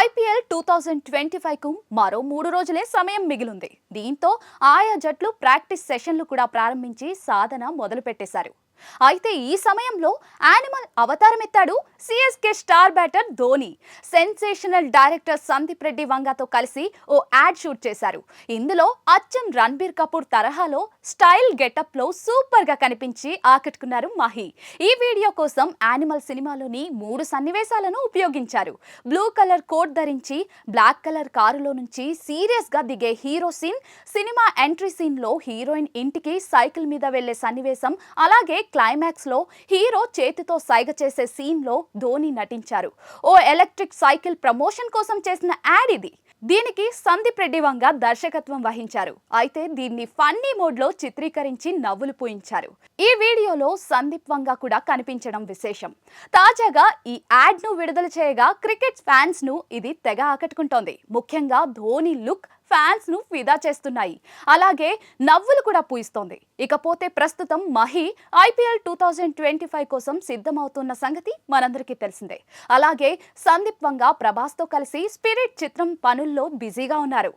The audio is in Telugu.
ఐపీఎల్ 2025కు మరో 3 రోజులే సమయం మిగిలింది. దీంతో ఆయా జట్లు ప్రాక్టీస్ సెషన్లు కూడా ప్రారంభించి సాధన మొదలుపెట్టేశారు. అయితే ఈ సమయంలో యానిమల్ అవతారమెత్తాడు CSK star batter Dhoni. Sensational director Sandeep Reddy వంగతో కలిసి ఓ యాడ్ షూట్ చేశారు. ఇందులో అచ్చం రణబీర్ కపూర్ తరహాలో స్టైల్ గెటప్ లో సూపర్ గా కనిపించి ఆకట్టుకున్నారు మహి. ఈ వీడియో కోసం యానిమల్ సినిమాలోని 3 సన్నివేశాలను ఉపయోగించారు. బ్లూ కలర్ కోట్ ధరించి బ్లాక్ కలర్ కారులో నుంచి సీరియస్ గా దిగే hero scene, cinema entry scene లో హీరోయిన్ ఇంటికి సైకిల్ మీద వెళ్లే సన్నివేశం, అలాగే క్లైమాక్స్ లో హీరో చేతితో సైగ చేసే సీన్ లో ధోని నటించారు. ఓ ఎలక్ట్రిక్ సైకిల్ ప్రమోషన్ కోసం చేసిన యాడ్ ఇది. దీనికి సందీప్ రెడ్డి వంగ దర్శకత్వం వహించారు. అయితే దీన్ని ఫన్నీ మోడ్ లో చిత్రీకరించి నవ్వులు పూయించారు. ఈ వీడియోలో సందీప్ వంగ కూడా కనిపించడం విశేషం. తాజాగా ఈ యాడ్ ను విడుదల చేయగా క్రికెట్ ఫ్యాన్స్ ను ఇది తెగ ఆకట్టుకుంటోంది. ముఖ్యంగా ధోని లుక్ ఫ్యాన్స్ ను ఫిదా చేస్తున్నాయి. అలాగే నవ్వులు కూడా పూయిస్తోంది. ఇకపోతే ప్రస్తుతం మహి ఐపీఎల్ 2025 కోసం సిద్ధమవుతున్న సంగతి మనందరికీ తెలిసిందే. అలాగే సందీప్ వంగ ప్రభాస్ తో కలిసి స్పిరిట్ చిత్రం పనుల్లో బిజీగా ఉన్నారు.